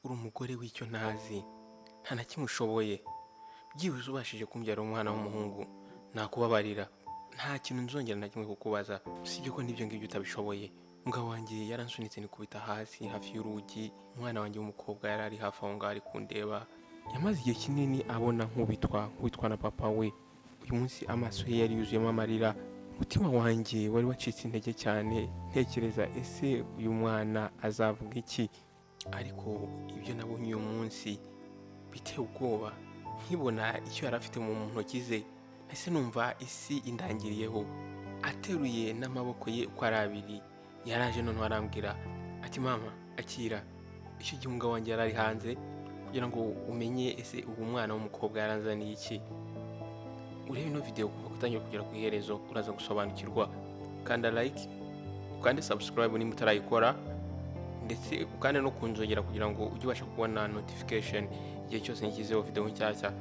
uri umugore w'icyo ntazi, nta na kimwe ushoboye, byibuze ubashije kumbyara umwana w'umuhungu nakubabarira, nta kintu nzongera na kimwe kukubaza, usibye ko n'ibyo ngibyo utabishoboye. Umugabo wanjye yaransunitse nikubita hasi hafi y'urugi, umwana wanjye w'umukobwa yari ari hafi aho ngaho ari kundeba, yamaze igihe kinini abona nkubitwa na papa we. Uyu munsi amaso ye yari yuzuyemo amarira, umutima wanjye wari wacitse intege cyane, ntekereza ese uyu mwana azavuga iki? Ariko ibyo nabonye uyu munsi biteye ubwoba, nkibona icyo yari afite mu ntoki ze, ese numva isi indangiriyeho. Ateruye n'amaboko ye uko ari abiri, yaraje noneho arambwira ati mama akira. Icyo gihe umugabo wanjye yari ari hanze kugira ngo umenye ese ubu mwana w'umukobwa yaranzaniye iki. Urebe ino video kuva gutangira kugera ku iherezo uraza gusobanukirwa. Kanda like, ukande subscribe nimba utarayikora, ndetse ukande no kunzogera kugira ngo ujye ubasha kubona notification igihe cyose nshyizeho video nshyashya.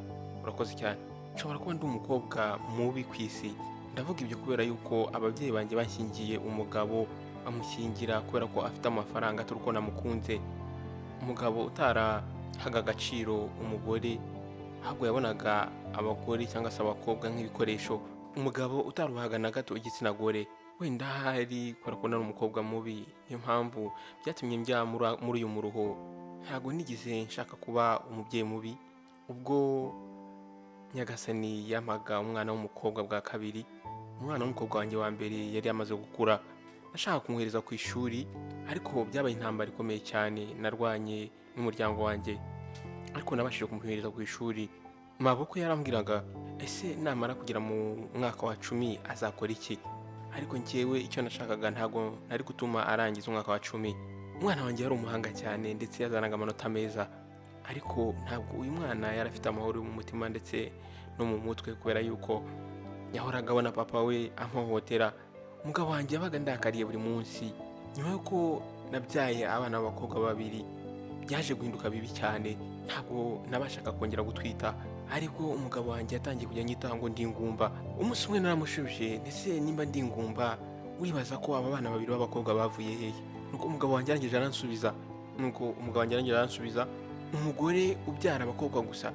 Urakoze cyane. Nshobora kuba ndi umukobwa mubi ku isi, ndavuga ibyo kubera yuko ababyeyi banjye bashyingiye umugabo, bamushyingira kubera ko afite amafaranga atari uko namukunze. Umugabo utarahaga agaciro umugore, ahubwo yabonaga abagore cyangwa se abakobwa nk'ibikoresho. Umugabo utarubahaga na gato igitsina gore. Wenda hari kubera ko nari umukobwa mubi, niyo mpamvu byatumye njya muri uyu muruho. Ntabwo nigeze nshaka kuba umubyeyi mubi. Ubwo Nyagasani yampaga umwana w'umukobwa bwa kabiri, umwana w'umukobwa wanjye wa mbere yari yamaze gukura, nashaka kumwohereza ku ishuri, ariko byabaye intambara ikomeye cyane. Narwanye n'umuryango wanjye, ariko nabashije kumwohereza ku ishuri. Maboko yarambwiraga ese namara kugera mu mwaka wa 10 azakora iki? Ariko njyewe icyo nashakaga ntago nari gutuma arangiza umwaka wa 10. Umwana wanjye yari umuhanga cyane ndetse yazanaga amanota meza, ariko ntabwo uyu mwana yari afite amahoro mu mutima ndetse no mu mutwe, kubera yuko yahoraga abona papa we amuhohotera. Umugabo wanjye yabaga ndakariye buri munsi. Nyuma yuko nabyaye abana b'abakobwa babiri, byaje guhinduka bibi cyane, ntabwo nabashaka kongera gutwita. Aribwo umugabo wanjye yatangiye kujya anyita ngo ndi ingumba. Umunsi umwe naramushubije ndetse nimba ndi ingumba wibaza ko aba bana babiri b'abakobwa bavuye hehe? Nuko umugabo wanjye arangije aransubiza, umugore ubyara abakobwa gusa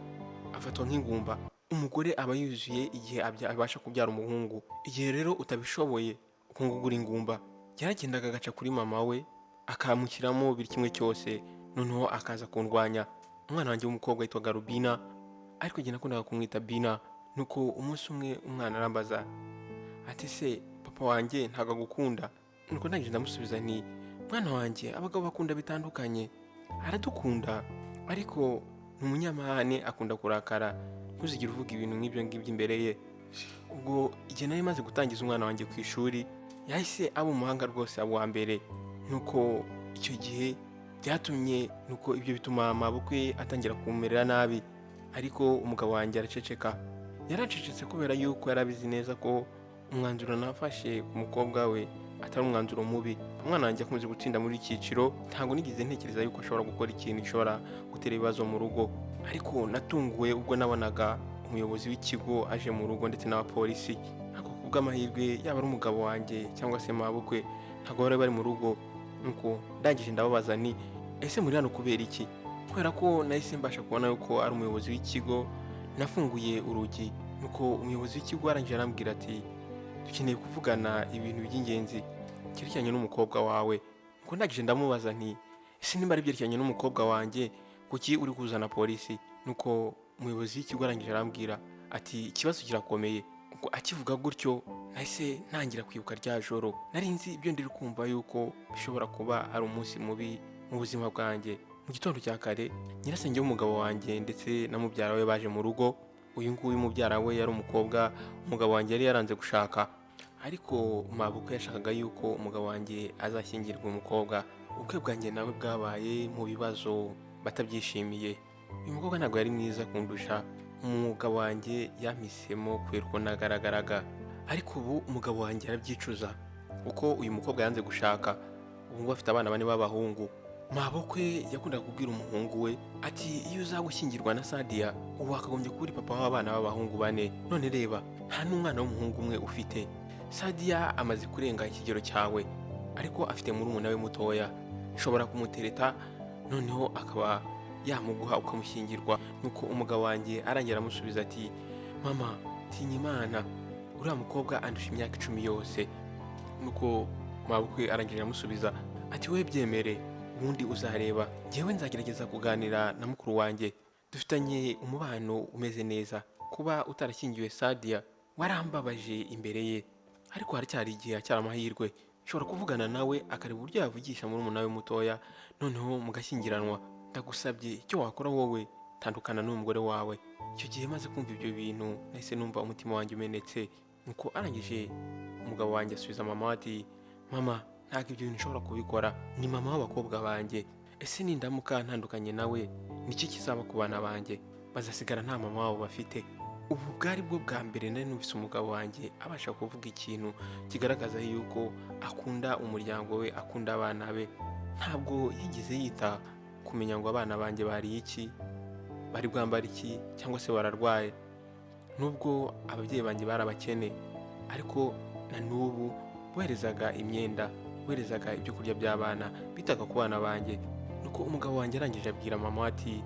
afatwa nk'ingumba. Umugore aba yuzuye igihe abasha kubyara umuhungu. Igihe rero utabishoboye ukungugura ingumba. Yaragendaga agaca kuri mama we akamushyiramo buri kimwe cyose, noneho akaza kundwanya. Umwana wanjye w'umukobwa yitwaga Rubina, ariko njye nakundaga kumwita Bina. Nuko umunsi umwe umwana arambaza ati se papa wanjye ntago agukunda? Nuko ndangije ndamusubiza nti mwana wanjye abagabo bakunda bitandukanye, aradukunda ariko ni umunyamahane, akunda kurakara, ntuzigire uvuga ibintu nk'ibyo ngibyo imbere ye. Ubwo igihe nari maze gutangiza umwana wanjye ku ishuri, yahise aba umuhanga rwose, aba uwa mbere. Nuko icyo gihe byatumye ibyo bituma amaboko ye atangira kumumerera nabi, ariko umugabo wanjye araceceka. Yaracecetse kubera yuko yarabizi neza ko umwanzuro nafashe ku mukobwa we atari umwanzuro mubi. Umwana wanjye akomeje gutsinda muri cyiciro, ntabwo nigeze ntekereza yuko ashobora gukora ikintu gishobora gutera ibibazo mu rugo. Ariko natunguwe ubwo nabonaga umuyobozi w'ikigo aje mu rugo ndetse n'abapolisi. Ariko kubw'amahirwe yaba ari umugabo wanjye cyangwa se mabukwe ntabwo bari bari mu rugo. Nuko ndangije ndababaza ni ese muri hano kubera iki? Kubera ko nahise mbasha kubona yuko ari umuyobozi w'ikigo, nafunguye urugi. Nuko umuyobozi w'ikigo arangije arambwira ati dukeneye kuvugana ibintu by'ingenzi cyerekeranye n'umukobwa wawe. Nuko ndangije ndamubaza nti ese nimba ari byerekeranye n'umukobwa wanjye kuki uri kuzana polisi? Nuko umuyobozi w'ikigo arangije arambwira ati ikibazo kirakomeye. Ubwo akivuga gutyo nahise ntangira kwibuka rya joro. Nari nzi ibyo ndiri kumva yuko bishobora kuba ari umunsi mubi mu buzima bwanjye. Mu gitondo cya kare nyirasenge w'umugabo wanjye ndetse na mubyara we baje mu rugo. Uyu nguyu mubyara we yari umukobwa umugabo wanjye yari yaranze gushaka, ariko mabukwe yashakaga yuko umugabo wanjye azashyingirwa umukobwa. Ubukwe bwanjye nawe bwabaye mu bibazo batabyishimiye. Uyu mukobwa ntabwo yari mwiza kundusha. Umugabo wanjye yampisemo kubera uko nagaragaraga, ariko ubu umugabo wanjye arabyicuza kuko uyu mukobwa yanze gushaka. Ubu ngubu afite abana 4 b'abahungu. Mabukwe yakundaga kubwira umuhungu we ati iyo uzagushyingirwa na Sadia ubu wakagombye kuba uri papa w'abana b'abahungu 4. None reba nta n'umwana w'umuhungu umwe ufite. Sadia amaze kurenga ikigero cyawe, ariko afite murumuna we mutoya. Nshobora kumutereta noneho akaba yamuguha ukamushyingirwa. Nuko umugabo wanjye arangira amusubiza ati mama tinya Imana, uriya mukobwa andusha imyaka 10 yose. Nuko mabukwe arangira amusubiza ati we byemere, ubundi uzareba, njyewe nzagerageza kuganira na mukuru wanjye, dufitanye umubano umeze neza. Kuba utarashyingiwe Sadia warambabaje imbere ye, ariko haracyari igihe cyari amahirwe, nshobora kuvugana nawe akareba uburyo yavugisha muri umuntu we mutoya, noneho mugashyingiranwa. Ndagusabye icyo wakora wowe, tandukana n'umugore wawe. Icyo gihe maze kumva ibyo bintu nahise numva umutima wanjye umenetse. Nuko arangije umugabo wanjye asubiza mama ati mama ntabwo ibyo bintu nshobora kubikora, ni mama w'abakobwa banjye, ese nindamuka ntandukanye nawe niki kizaba ku bana banjye, bazasigara nta mama wabo bafite. Ubu bwari bwo bwa mbere nari numvise umugabo wanjye abasha kuvuga ikintu kigaragaza yuko akunda umuryango we, akunda abana be. Ntabwo yigeze yita kumenya ngo abana banjye bari iki, bari bwambara iki, cyangwa se bararwaye. Nubwo ababyeyi banjye bari abakene, ariko na n'ubu boherezaga imyenda, boherezaga ibyo kurya by'abana, bitaga ku bana banjye. Nuko umugabo wanjye arangije abwira mama ati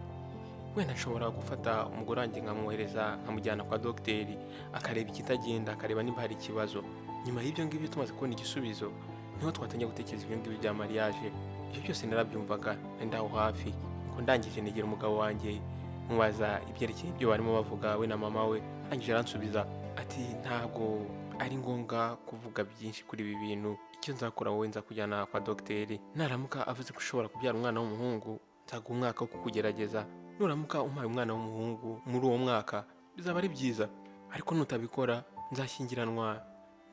wenda nshobora gufata umugore wanjye nkamwohereza, nkamujyana kwa dogiteri akareba ikitagenda, akareba niba hari ikibazo. Nyuma y'ibyo ngibyo tumaze kubona igisubizo, niho twatangiye gutekereza ibyo ngibyo bya mariage. Ibyo byose narabyumvaga nari aho hafi. Nuko ndangije negera umugabo wanjye mubaza ibyerekeye ibyo barimo bavuga we na mama we. Arangije aransubiza ati ntabwo ari ngombwa kuvuga byinshi kuri ibi bintu, icyo nzakora wowe nza kujyana kwa dogiteri, naramuka avuze ko ushobora kubyara umwana w'umuhungu nzaguha umwaka wo kukugerageza, nuramuka umpaye umwana w'umuhungu muri uwo mwaka bizaba ari byiza, ariko nutabikora nzashyingiranwa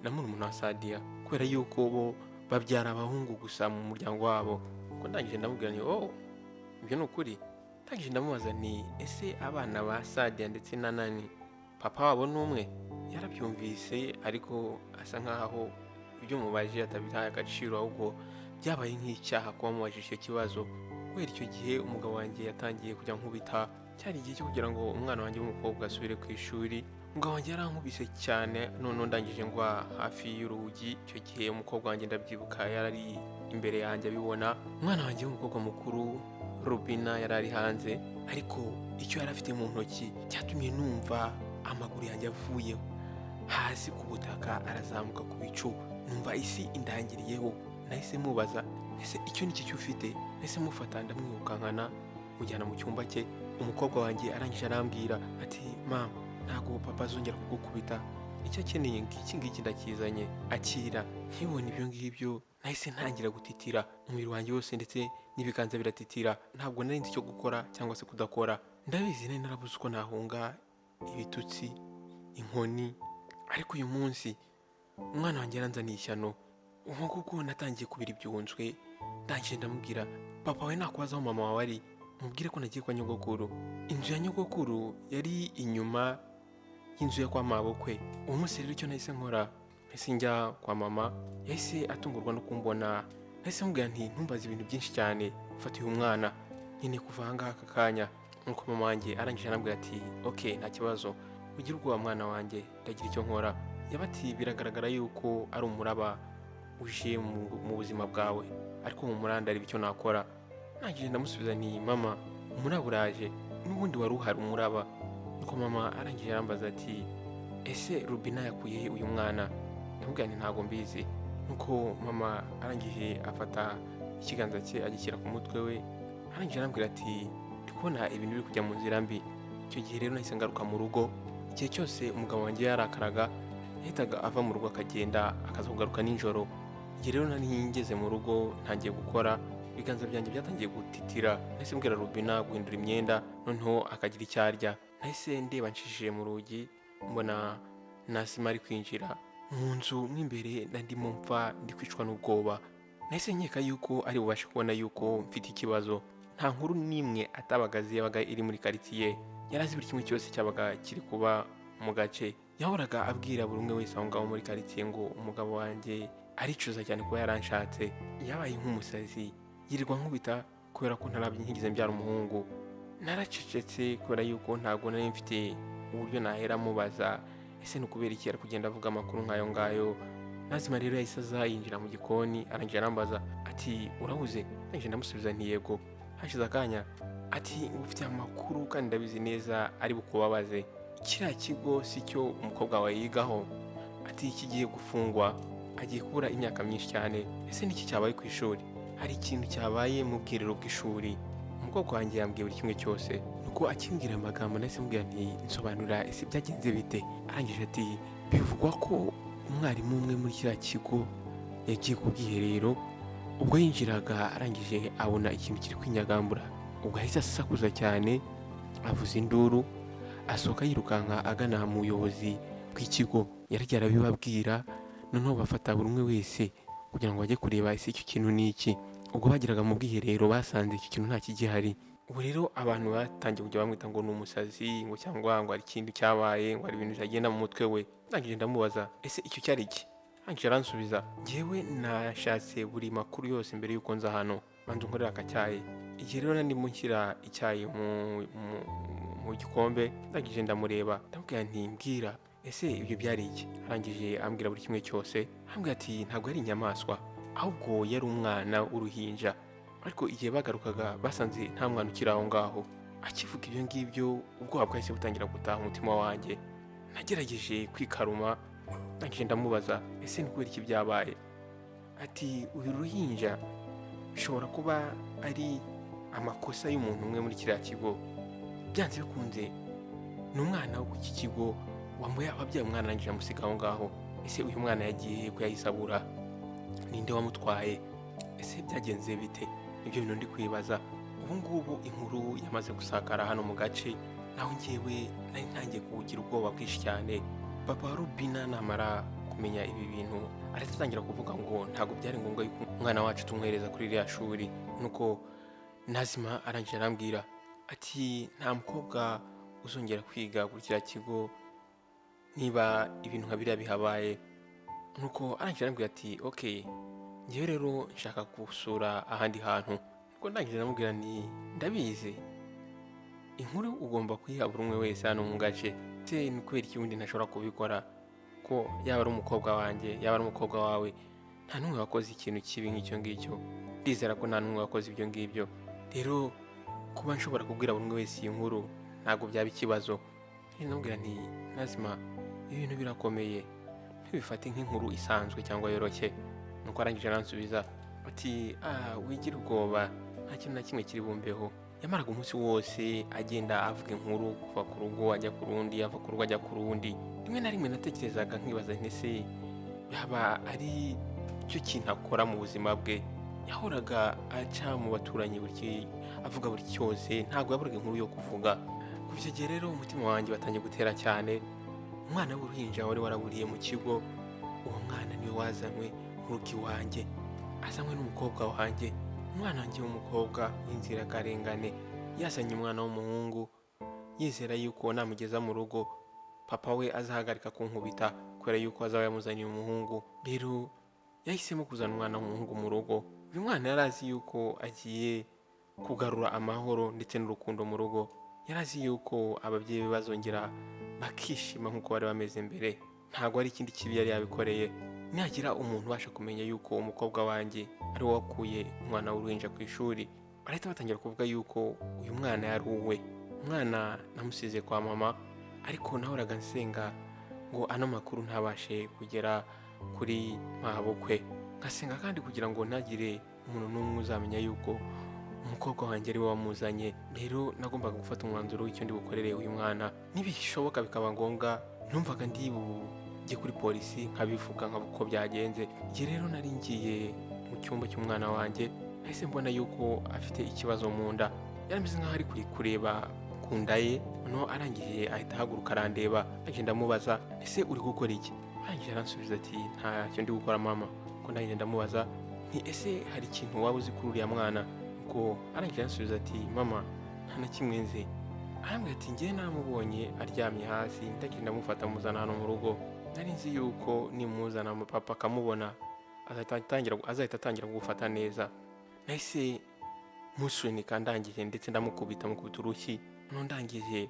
na murumuna wa Sadia, kubera yuko bo babyara abahungu gusa mu muryango wabo. Ko ndangije ndamubwira nti ibyo ni ukuri. Ndangije ndamubaza nti ese abana ba Sadia ndetse na Nani papa wabo ni umwe? Yarabyumvise ariko asa nkaho ibyo mubaje atabihaye agaciro, ahubwo byabaye nk'icyaha kuba mubajije icyo kibazo. Kubera icyo gihe umugabo wanjye yatangiye kujya nkubita. Cyari igihe cyo kugira ngo umwana wanjye w'umukobwa asubire ku ishuri. Umugabo wanjye yarankubise cyane, none ndangije ngwa hafi y'urugi. Icyo gihe umukobwa wanjye ndabyibuka yari imbere yanjye abibona. Umwana wanjye w'umukobwa mukuru Rubina yari ari hanze, ariko icyo yari afite mu ntoki cyatumye numva amaguru yanjye avuyeho hasi ku butaka, arazamuka ku bicu, numva isi indangiriyeho. Nahise mubaza ese icyo ni cyo ufite? Nahise mufata ndamwirukankana mujyana mu cyumba cye. Umukobwa wanjye arangije arambwira ati mama ntabwo papa azongera kugukubita, icyo akeneye ngiki ndakizanye, akira. Nkibona ibyo ngibyo nahise ntangira gutitira, umubiri wanjye wose ndetse n'ibiganza biratitira. Ntabwo nari nzi icyo gukora cyangwa se kudakora. Ndabizi nari narabuze uko nahunga ibitutsi, inkoni, ariko uyu munsi umwana wanjye yaranzaniye ishyano. Ubu ngubu natangiye kubira ibyunzwe. Ndangije ndamubwira papa we nakubaza aho mama wawe ari, mubwire ko nagiye kwa nyogokuru. Inzu ya nyogokuru yari inyuma y'inzu yo kwa mabukwe. Uwo munsi rero icyo nahise nkora, nahise njya kwa mama. Yahise atungurwa no kumbona. Nahise mubwira nti ntumbaze ibintu byinshi cyane, fata uyu mwana nyine kuva aha ngaha aka kanya. Nuko mama wanjye arangije arambwira ati okay nta kibazo, ugire ubwoba mwana wanjye, ndagira icyo nkora. Yabati biragaragara yuko ari umuraba uje mu buzima bwawe, ariko mu muranda ari icyo nakora. Nangije ndamusubiza nti mama umuraba uraje, n'ubundi wari uhari umuraba. Nuko mama arangije arambaza ati ese Rubina yakuye he uyu mwana? Ndamubwira nti ntabwo mbizi. Nuko mama arangije afata ikiganza cye agishyira ku mutwe we. Arangije arambwira ati ndi kubona ibintu biri kujya mu nzira mbi. Icyo gihe rero nahise ngaruka mu rugo. Igihe cyose umugabo wanjye yarakaraga yahitaga ava mu rugo akagenda, akaza kugaruka nijoro. Igihe rero nari ngeze mu rugo ntangiye gukora, ibiganza byanjye byatangiye gutitira. Nahise mbwira Rubina guhindura imyenda, noneho akagira icyo arya. Nahise ndeba nshishije mu rugi, mbona Nasima ari kwinjira mu nzu mo imbere. Ndimo mpfa ndi kwicwa n'ubwoba. Nahise nkeka yuko ari bubashe kubona yuko mfite ikibazo. Nta nkuru n'imwe atabagazi yabaga iri muri quartier. Yarazi buri kimwe cyose cyabaga kiri kuba mu gace. Yahoraga abwira buri umwe wese aho ngaho muri quartier ngo umugabo wanjye aricuza cyane kuba yaranshatse. Yabaye nk'umusazi, yirirwa nkubita kubera ko ntarabyigize mbyara umuhungu. Naracecetse kubera yuko ntabwo nari mfite uburyo nahera mubaza ese ni kubera iki ari kugenda avuga amakuru nk'ayo ngayo. Nazima rero yahise aza yinjira mu gikoni, arangije arambaza ati urahuze? Nangije ndamusubiza nti yego. hashize akanya ati ufite amakuru kandi ndabizi neza ari bukubabaze, kiriya kigo si cyo umukobwa wawe yigaho, ati kigiye gufungwa, agiye kubura imyaka myinshi cyane. Ese niki cyabaye ku ishuri? Hari ikintu cyabaye mu bwiriro bw'ishuri, umukobwa wanjye yambwiye buri kimwe cyose. Nuko akimbwira amagambo nahise mubwira nti nsobanura ese byagenze bite. Arangije ati bivugwa ko umwarimu umwe muri kiriya kigo yagiye ku bwiherero, ubwo yinjiraga arangije abona ikintu kiri kwinyagambura, ubwo yahise asakuza cyane avuza induru, asohoka yirukanka agana mu buyobozi bw'ikigo. Yaragiye arabibabwira, noneho bafata buri umwe wese kugira ngo bajye kureba ese icyo kintu ni iki. Ubwo bageraga mu bwiherero basanze icyo kintu nta kigihari. Ubu rero abantu batangiye kujya bamwita ngo ni umusazi, ngo cyangwa ngo hari ikintu cyabaye, ngo hari ibintu bitagenda mu mutwe we. Ndangije ndamubaza ese icyo cyari iki? Arangije aransubiza, njyewe nashatse buri makuru yose mbere y'uko nza hano, banza unkorera akacyayi. Igihe rero ndimo nshyira icyayi mu gikombe, ndangije ndamureba ndamubwira nti mbwira ese ibyo byari iki? Arangije ambwira buri kimwe cyose, ambwira ati ntabwo ari inyamaswa, ahubwo yari umwana w'uruhinja, ariko igihe bagarukaga basanze nta mwana ukiri aho ngaho. Akivuga ibyo ngibyo ubwoba bwahise butangira gutaha umutima wanjye. Nagerageje kwikaruma, ndangije ndamubaza ese ni kubera iki byabaye? Ati uyu ruhinja bishobora kuba ari amakosa y'umuntu umwe muri kiriya kigo, byanze bikunze ni umwana wo ku iki kigo wabyaye umwana arangije amusiga aho ngaho. Ese uyu mwana yagiye ko yahise abura? Ninde wamutwaye? Ese byagenze bite? Ibyo bintu ndi kwibaza. Ubu ngubu inkuru yamaze gusakara hano mu gace, naho njyewe nari ntangiye kugira ubwoba bwinshi cyane. Papa wa Rubina namara kumenya ibi bintu aratangira kuvuga ngo ntabwo byari ngombwa yuko umwana wacu tumwohereza kuri iriya shuri. Nuko Nazima arangije arambwira ati nta mukobwa uzongera kwiga kuri kiriya kigo niba ibintu nka biriya bihabaye. Nuko arangije arambwira ati okay, njyewe rero nshaka gusura ahandi hantu. Nuko ndangije ndamubwira nti ndabizi inkuru ugomba kuyiha buri umwe wese hano mu gace, se ni kubera iki wundi ntashobora kubikora? Ko yaba ari umukobwa wanjye yaba ari umukobwa wawe, nta n'umwe wakoze ikintu kibi nk'icyo ngicyo. Ndizera ko nta n'umwe wakoze ibyo ngibyo. Rero kuba nshobora kubwira buri umwe wese iyi nkuru ntabwo byaba ikibazo. Ndamubwira nti Nazima, ibintu birakomeye, ntibifate nk'inkuru isanzwe cyangwa yoroshye. Nuko arangije aransubiza ati wigira ubwoba, nta kintu na kimwe kiri bumbeho. Yamaraga umunsi wose agenda avuga inkuru, kuva ku rugo ajya ku rundi, ava ku rugo ajya ku rundi. Rimwe na rimwe natekerezaga nkibaza nti ese yaba ari cyo kintu akora mu buzima bwe. Yahoraga aca mu baturanyi avuga buri cyose, ntabwo yaburaga inkuru yo kuvuga. Kuva icyo gihe rero umutima wanjye watangiye gutera cyane. Umwana w'uruhinja wari waraburiye mu kigo, uwo mwana niwe wazanywe mu rugo iwanjye, azanywe n'umukobwa wanjye. Umwana wanjye w'umukobwa w'inzirakarengane yazanye umwana w'umuhungu, yizera yuko namugeza mu rugo papa we azahagarika kunkubita kubera yuko azaba yamuzaniye umuhungu. Rero yahisemo kuzana umwana w'umuhungu mu rugo. Uyu mwana yari azi yuko agiye kugarura amahoro ndetse n'urukundo mu rugo. Yari azi yuko ababyeyi be bazongera bakishima nk'uko bari bameze mbere. Ntabwo ari ikindi kibi yari yabikoreye. Nihagira umuntu ubasha kumenya yuko umukobwa wanjye ari we wakuye umwana w'uruhinja ku ishuri, barahita batangira kuvuga yuko uyu mwana yari uwe. Umwana namusize kwa mama, ariko nahoraga nsenga ngo ano makuru ntabashe kugera kuri mabukwe. Ngasenga kandi kugira ngo ntagire umuntu n'umwe uzamenya yuko umukobwa wanjye ari we wamuzanye. Rero nagombaga gufata umwanzuro w'icyo ndi bukorere uyu mwana. Nibishoboka bikaba ngombwa, numvaga njye kuri polisi nkabivuga nkavuga uko byagenze. Igihe rero nari ngiye mu cyumba cy'umwana wanjye, nahise mbona yuko afite ikibazo mu nda. Yarameze nk'aho ari kureba ku nda ye, noneho arangije ahita ahaguruka arandeba. Ndangije ndamubaza ese uri gukora iki? Arangije aransubiza ati ntacyo ndi gukora mama. Ko ndangije ndamubaza nti ese hari ikintu waba uzi kuri uriya mwana? Ko arangije aransubiza ati mama, nta na kimwe nzi. Arambwira ati njye namubonye aryamye hasi, ndangije ndamufata muzana hano mu rugo. Nari nzi yuko nimuzana papa akamubona azahita atangira kugufata neza. Nahise musunika ndangije ndetse ndamukubita urushyi. Noneho ndangije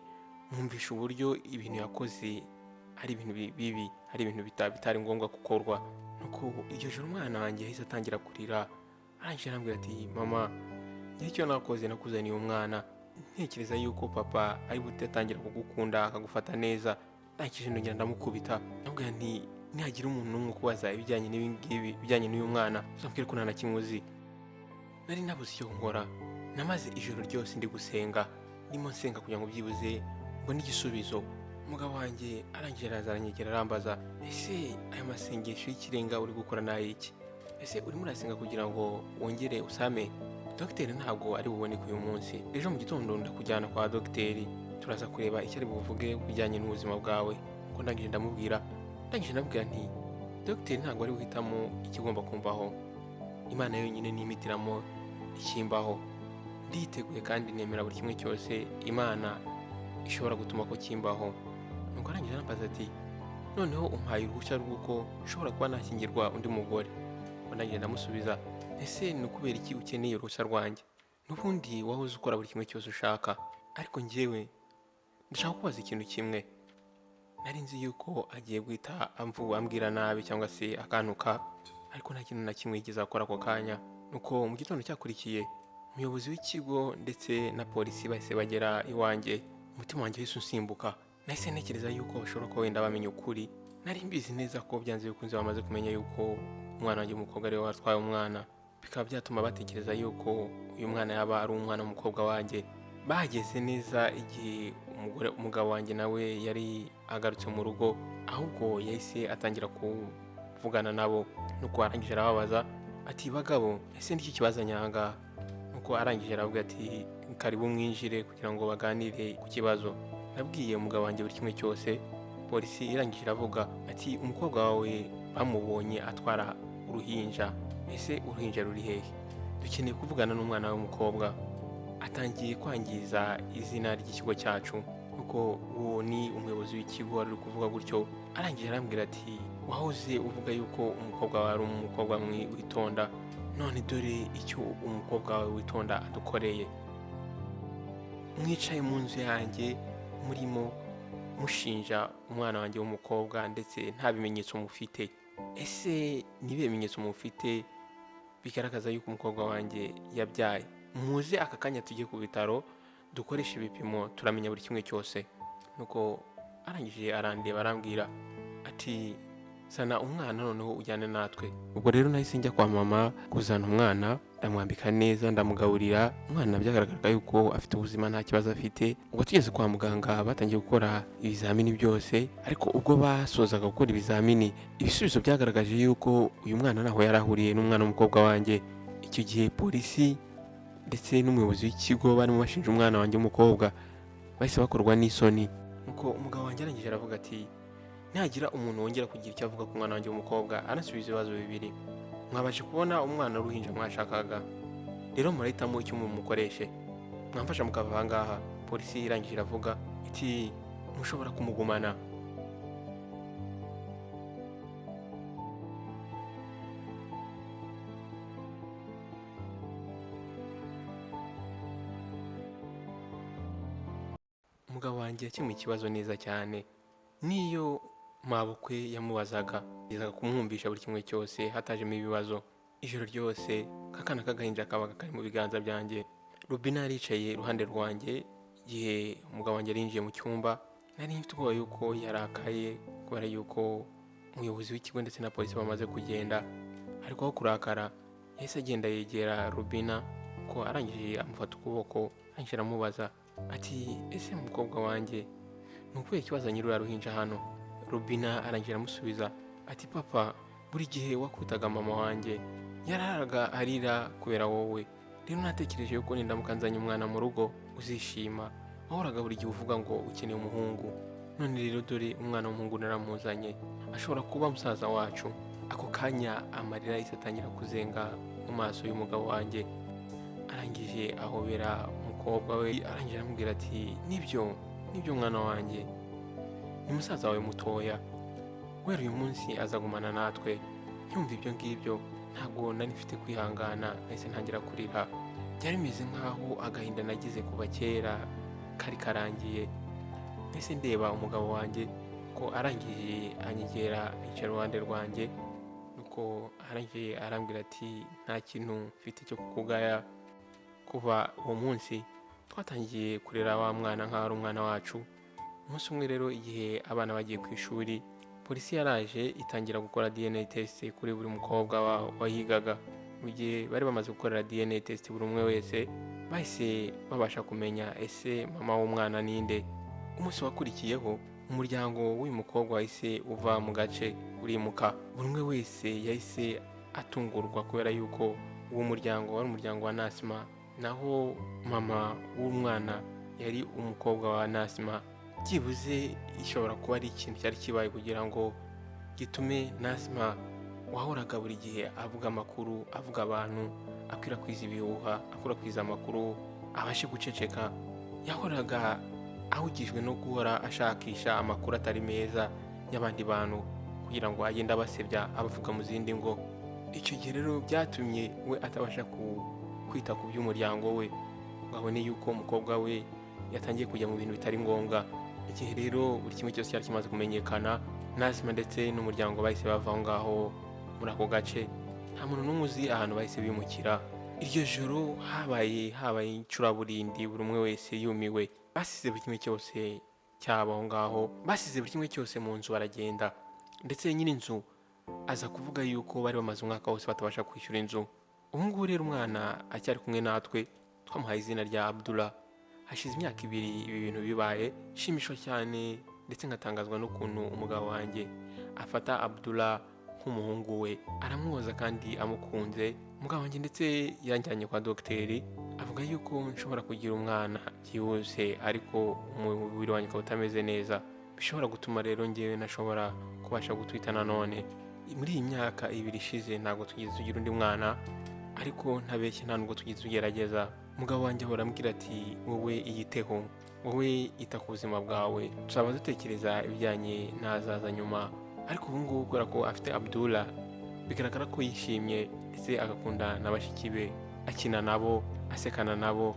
mwumvisha uburyo ibintu yakoze ari ibintu bibi, ari ibintu bitari ngombwa gukorwa. Nuko iryo joro umwana wanjye yahise atangira kurira. Arangije arambwira ati mama, njye icyo nakoze nakuzaniye umwana ntekereza yuko papa ari butangira kugukunda akagufata neza, ndangije ndongera ndamukubita ndamubwira nti nihagira umuntu n'umwe ukubaza ibijyanye n'ibi ngibi bijyanye n'uyu mwana uzambwire ko nta na kimwe uzi. Nari nabuze icyo nkora, namaze ijoro ryose ndi gusenga, ndimo nsenga kugira ngo byibuze mbone igisubizo. Umugabo wanjye arangije araza aranyegera arambaza, ese aya masengesho y'ikirenga uri gukora ni ay'iki? Ese urimo urasenga kugira ngo wongere usame? Dogiteri ntabwo ari buboneke uyu munsi, ejo mu gitondo ndakujyana kwa dogiteri turaza kureba icyo ari buvuge ku bijyanye n'ubuzima bwawe. Ko ndangije ndamubwira nti dogiteri ntabwo ari guhitamo ikigomba kumvaho, Imana yonyine n'imitiramo ikimbaho. Nditeguye kandi nemera buri kimwe cyose Imana ishobora gutuma ko kimbaho. Nuko arangije arambaza ati noneho umpaye uruhushya rw'uko ushobora kuba nashyingirwa undi mugore? Ndangije ndamusubiza, ese ni ukubera iki ukeneye uruhushya rwanjye? N'ubundi wahoze ukora buri kimwe cyose ushaka, ariko njyewe ndashaka kubaza ikintu kimwe. Nari nzi yuko agiye guhita ambwira nabi cyangwa se akantuka, ariko nta kintu na kimwe yigeze akora ako kanya. Nuko mu gitondo cyakurikiye umuyobozi w'ikigo ndetse na polisi bahise bagera iwanjye. Umutima wanjye wese usimbuka, nahise ntekereza yuko bashobora kuba wenda bamenya ukuri. Nari mbizi neza ko byanze bikunze bamaze kumenya yuko umwana wanjye w'umukobwa ariwe watwaye umwana, bikaba byatuma batekereza yuko uyu mwana yaba ari umwana w'umukobwa wanjye. Bahageze neza igihe umugabo wanjye nawe yari agarutse mu rugo, ahubwo yahise atangira kuvugana nabo. Nuko arangije arababaza ati bagabo, ese n'iki kibazanye aha ngaha? Nuko arangije aravuga ati karibu mwinjire kugira ngo baganire ku kibazo. Nabwiye umugabo wanjye buri kimwe cyose. Polisi irangije iravuga ati umukobwa wawe bamubonye atwara uruhinja, ese uruhinja ruri hehe? Dukeneye kuvugana n'umwana w'umukobwa, atangiye kwangiza izina ry'ikigo cyacu. Nuko uwo ni umuyobozi w'ikigo ari kuvuga gutyo. Arangije arambwira ati wahoze uvuga yuko umukobwa wawe ari umukobwa witonda, none dore icyo umukobwa wawe witonda adukoreye. Mwicaye mu nzu yanjye murimo mushinja umwana wanjye w'umukobwa ndetse nta bimenyetso mufite. Ese ni ibihe bimenyetso mufite bigaragaza yuko umukobwa wanjye yabyaye? Muze aka kanya tujye ku bitaro dukoresha ibipimo turamenya buri kimwe cyose. Nuko arangije arandeba arambwira ati sana umwana noneho ujyane natwe. Ubwo rero nahise njya kwa mama kuzana umwana, ndamwambika neza, ndamugaburira. Umwana byagaragaraga yuko afite ubuzima nta kibazo afite. Ubwo tugeze kwa muganga batangiye gukora ibizamini byose, ariko ubwo basozaga gukora ibizamini ibisubizo byagaragaje yuko uyu mwana naho yarahuriye n'umwana w'umukobwa wanjye. Icyo gihe polisi ndetse n'umuyobozi w'ikigo barimo bashinja umwana wanjye w'umukobwa bahise bakorwa n'isoni. Nuko umugabo wanjye arangije aravuga ati nihagira umuntu wongera kugira icyo avuga ku mwana wanjye w'umukobwa anasubiza ibibazo bibiri, mwabashe kubona umwana w'uruhinja mwashakaga, rero murahitamo icyo mumukoreshe, mwamfasha mukava aha ngaha. Polisi irangije iravuga iti mushobora kumugumana. Umugabo wanjye yakemuye ikibazo neza cyane. Niyo mabukwe yamubazaga yizaga kumwumvisha buri kimwe cyose hatajemo ibibazo. Ijoro ryose kakana k'agahinja kabaga kari mu biganza byanjye. Rubina yaricaye iruhande rwanjye igihe umugabo wanjye yinjiye mu cyumba. Nari mfite ubwoba yuko yarakaye kubera yuko umuyobozi w'ikigo ndetse na polisi bamaze kugenda, ariko aho kurakara yahise agenda yegera Rubina. Ko arangije amufata ukuboko arangije aramubaza ati ese mukobwa wanjye ni ukubera ikibazo nyir'uriya ruhinja hano? Rubina arangije aramusubiza ati papa, buri gihe wakutaga mama wanjye yararaga arira kubera wowe, rero natekereje yuko nindamuka nzanye umwana mu rugo uzishima. Wahoraga buri gihe uvuga ngo ukeneye umuhungu, none rero dore umwana w'umuhungu naramuzanye, ashobora kuba musaza wacu. Ako kanya amarira yahise atangira kuzenga mu maso y'umugabo wanjye. Arangije ahobera umukobwa we, arangije aramubwira ati nibyo mwana wanjye, ni musaza wawe mutoya, wera uyu munsi azagumana natwe. Nyumva ibyo ngibyo ntabwo nari mfite kwihangana, nahise ntangira kurira. Byari bimeze nk'aho agahinda nagize kuva kera kari karangiye. Nahise ndeba umugabo wanjye ko arangije anyegera yicara iruhande rwanjye. Nuko arangije arambwira ati nta kintu mfite cyo kukugaya, kuva uwo munsi twatangiye kurera wa mwana nk'aho ari umwana wacu. Umunsi umwe rero igihe abana bagiye ku ishuri, polisi yaraje itangira gukora DNA test kuri buri mukobwa wahigaga. Mu gihe bari bamaze gukorera DNA test buri umwe wese, bahise babasha kumenya ese mama w'umwana ninde. Umunsi wakurikiyeho umuryango w'uyu mukobwa wahise uva mu gace urimuka. Buri umwe wese yahise atungurwa kubera yuko uwo muryango wari umuryango wa Nasima, naho mama w'umwana yari umukobwa wa Nasima. Byibuze ishobora kuba ari ikintu cyari kibaye kugira ngo gitume Nasima wahoraga buri gihe avuga amakuru, avuga abantu, akwirakwiza ibihuha, akwirakwiza amakuru, abashe guceceka. Yahoraga ahugijwe no guhora ashakisha amakuru atari meza y'abandi bantu kugira ngo agende abasebya, abavuga mu zindi ngo. Icyo gihe rero byatumye we atabasha kwita ku by'umuryango we, ngo abone yuko umukobwa we yatangiye kujya mu bintu bitari ngombwa. Igihe rero buri kimwe cyose cyari kimaze kumenyekana, Nasima ndetse n'umuryango bahise bava aho ngaho muri ako gace. Nta muntu n'umwe uzi ahantu bahise bimukira. Iryo joro habaye icuraburindi, buri umwe wese yumiwe. Basize buri kimwe cyose cyabo aho ngaho, basize buri kimwe cyose mu nzu baragenda. Ndetse nyir'inzu aza kuvuga yuko bari bamaze umwaka wose batabasha kwishyura inzu. Ubu ngubu rero umwana acyari kumwe natwe, twamuhaye izina rya Abdullah. Hashize imyaka 2 ibi bintu bibaye. Shimishwa cyane ndetse ngatangazwa n'ukuntu umugabo wanjye afata Abdullah nk'umuhungu we, aramwoza kandi amukunze. Umugabo wanjye ndetse yanjyanye kwa dogiteri, avuga yuko nshobora kugira umwana byihuse ariko umubiri wanjye ukaba utameze neza, bishobora gutuma rero ngewe nashobora kubasha gutwita nanone. Muri iyi myaka 2 ishize ntabwo tugeze tugira undi mwana, ariko ntabeshye nta nubwo tugeze tugerageza. Umugabo wanjye ahora ambwira ati wowe iyiteho, wowe ita ku buzima bwawe, tuzaba dutekereza ibijyanye n'ahazaza nyuma. Ariko ubu ngubu kubera ko afite Abdullah, bigaragara ko yishimye ndetse agakunda na bashiki be, akina nabo, asekana nabo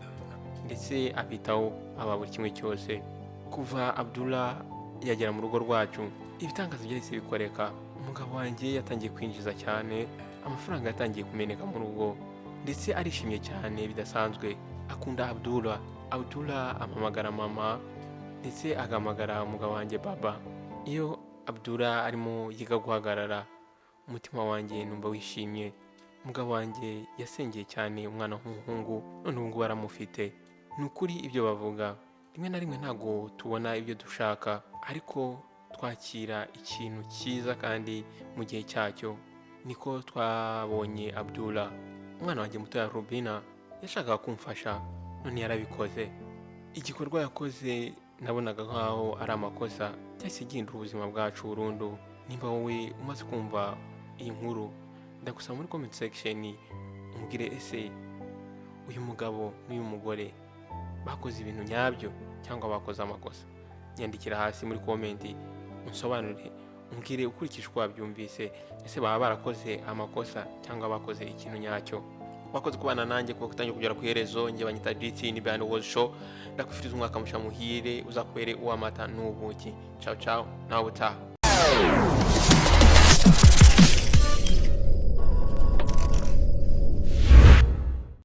ndetse abitaho aba buri kimwe cyose. Kuva Abdullah yagera mu rugo rwacu, ibitangazo byahise bikoreka. Umugabo wanjye yatangiye kwinjiza cyane, amafaranga yatangiye kumeneka mu rugo ndetse arishimye cyane bidasanzwe. Akunda Abdullah amamagara mama ndetse agamagara umugabo wanjye baba. Iyo Abdullah arimo yiga guhagarara, umutima wanjye numva wishimye. Umugabo wanjye yasengeye cyane umwana w'umuhungu, none ubu ngubu aramufite. Ni ukuri ibyo bavuga, rimwe na rimwe ntabwo tubona ibyo dushaka, ariko twakira ikintu cyiza kandi mu gihe cyacyo. Niko twabonye Abdullah, umwana wanjye muto ya Rubina, yashakaga kumfasha, none yarabikoze. Igikorwa yakoze nabonaga nkaho ari amakosa, cyahise gihindura ubuzima bwacu burundu. Nimba wowe umaze kumva iyi nkuru, ndagusaba muri comment section umbwire ese uyu mugabo n'uyu mugore bakoze ibintu nyabyo cyangwa bakoze amakosa. Nyandikira hasi muri comment unsobanurire, umbwire ukurikije uko wabyumvise, ese baba barakoze amakosa cyangwa bakoze ikintu nyacyo. Wakoze kubana nanjye kuko kutangiye kugera ku iherezo. Njye banyita DT ni Band World Show. Ndakufiriza umwaka mushya muhire, uzakubere uw'amata n'ubuki. Ciao ciao, nawe utaha.